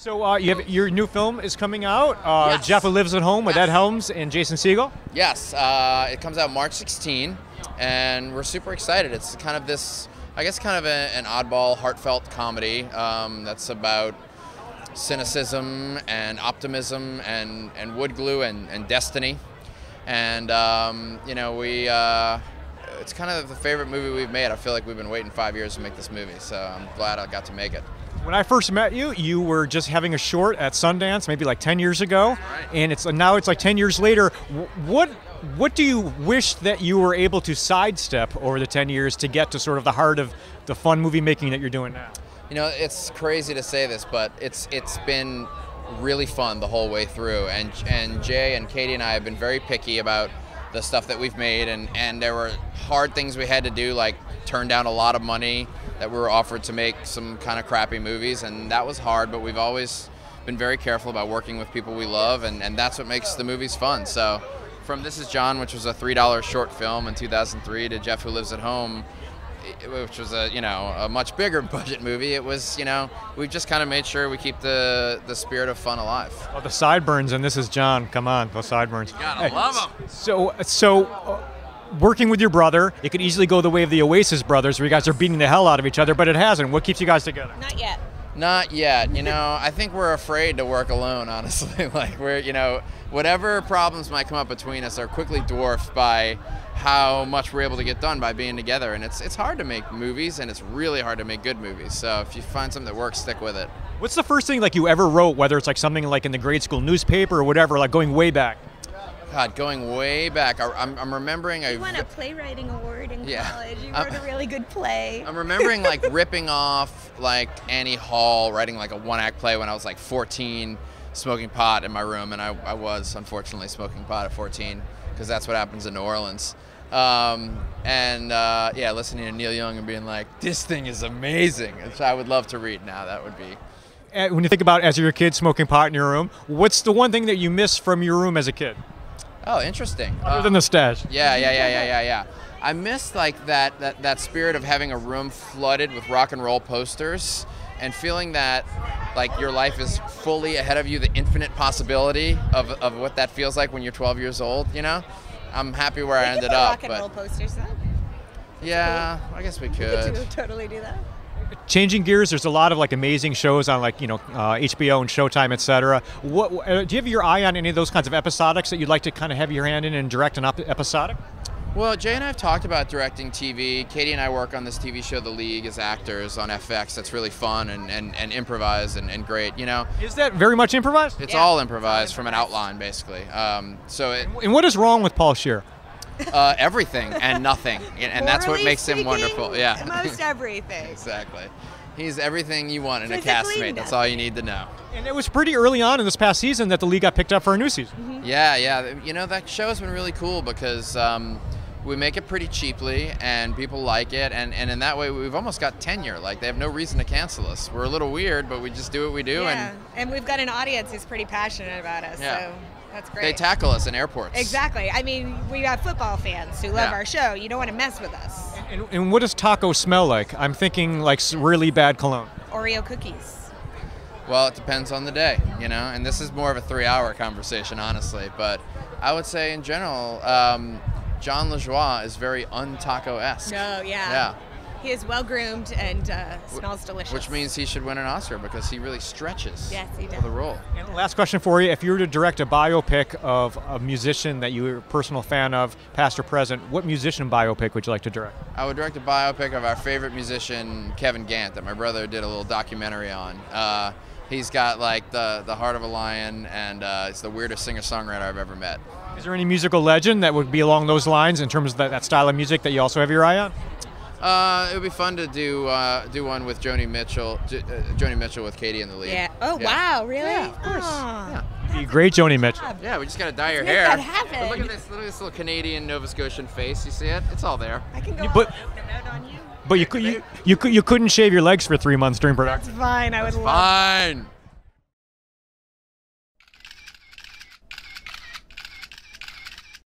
So you have your new film is coming out. Yes. Jeff Who Lives at Home with Yes. Ed Helms and Jason Segel. Yes, it comes out March 16, and we're super excited. It's kind of this, I guess, kind of an oddball, heartfelt comedy that's about cynicism and optimism and wood glue and destiny. And it's kind of the favorite movie we've made. I feel like we've been waiting 5 years to make this movie, so I'm glad I got to make it. When I first met you, you were just having a short at Sundance, maybe like 10 years ago, Right. and now it's like 10 years later. What do you wish that you were able to sidestep over the 10 years to get to sort of the heart of the fun movie making that you're doing now? You know, it's crazy to say this, but it's been really fun the whole way through. And Jay and Katie and I have been very picky about the stuff that we've made, and there were hard things we had to do, like turn down a lot of money that we were offered to make some kind of crappy movies, and that was hard, but we've always been very careful about working with people we love, and that's what makes the movies fun. So from This Is John, which was a $3 short film in 2003, to Jeff Who Lives at Home, which was a much bigger budget movie, it was, we just kind of made sure we keep the spirit of fun alive. Oh, the sideburns and This Is John. Come on, those sideburns. Gotta love them. So working with your brother, it could easily go the way of the Oasis brothers, where you guys are beating the hell out of each other, but it hasn't. What keeps you guys together? Not yet. Not yet. I think we're afraid to work alone, honestly. Like, whatever problems might come up between us are quickly dwarfed by how much we're able to get done by being together. And it's hard to make movies, and it's really hard to make good movies. So if you find something that works, stick with it. What's the first thing like you ever wrote, whether it's like something like in the grade school newspaper or whatever, like going way back? God, going way back, I'm remembering. You won a playwriting award in Yeah. college. You wrote a really good play. I'm remembering like ripping off like Annie Hall, writing like a one-act play when I was like 14, smoking pot in my room, and I was unfortunately smoking pot at 14 because that's what happens in New Orleans. Listening to Neil Young and being like, this thing is amazing, which I would love to read now. That would be. When you think about as you're a kid smoking pot in your room, what's the one thing that you miss from your room as a kid? Oh, interesting. Other than the stash. Yeah. I miss like that spirit of having a room flooded with rock and roll posters and feeling that like your life is fully ahead of you, the infinite possibility of what that feels like when you're 12 years old, I'm happy where I ended up. Rock and roll posters, though. Yeah, I guess we could. We could totally do that. Changing gears, there's a lot of like amazing shows on like HBO and Showtime, etc. What do you have your eye on any of those kinds of episodics that you'd like to kind of have your hand in and direct an episodic? Well, Jay and I have talked about directing TV. Katie and I work on this TV show, The League, as actors on FX. That's really fun and improvised and great. Is that very much improvised? It's all improvised from an outline, basically. And what is wrong with Paul Scheer? Everything and nothing, and that's what makes him wonderful. Yeah, most everything. Exactly. He's everything you want in a Physically castmate. That's all you need to know. And it was pretty early on in this past season that the League got picked up for a new season. Mm-hmm. Yeah. That show has been really cool because we make it pretty cheaply and people like it, and in that way we've almost got tenure. Like, they have no reason to cancel us. We're a little weird, but we just do what we do. Yeah, and we've got an audience who's pretty passionate about us. Yeah. So that's great. They tackle us in airports. Exactly. I mean, we have football fans who love our show. You don't want to mess with us. And what does taco smell like? I'm thinking like really bad cologne. Oreo cookies. Well, it depends on the day, and this is more of a 3-hour conversation, honestly. But I would say in general, John LaJoie is very un-taco-esque. Oh, yeah. Yeah. He is well-groomed and smells delicious. Which means he should win an Oscar because he really stretches for the role. And last question for you. If you were to direct a biopic of a musician that you were a personal fan of, past or present, what musician biopic would you like to direct? I would direct a biopic of our favorite musician, Kevin Gant, that my brother did a little documentary on. He's got like the heart of a lion, and it's the weirdest singer-songwriter I've ever met. Is there any musical legend that would be along those lines in terms of that style of music that you also have your eye on? It would be fun to do one with Joni Mitchell. Joni Mitchell with Katie in the League. Yeah. Oh, wow, really? Yeah, of course. Aww. Be great, Joni Mitchell. Yeah, we just gotta dye your Let's hair. make that happen. But look at this little Canadian Nova Scotian face. You see it? It's all there. I can go But- open a note on you. But you couldn't shave your legs for 3 months during production. That's fine. I would love Fine.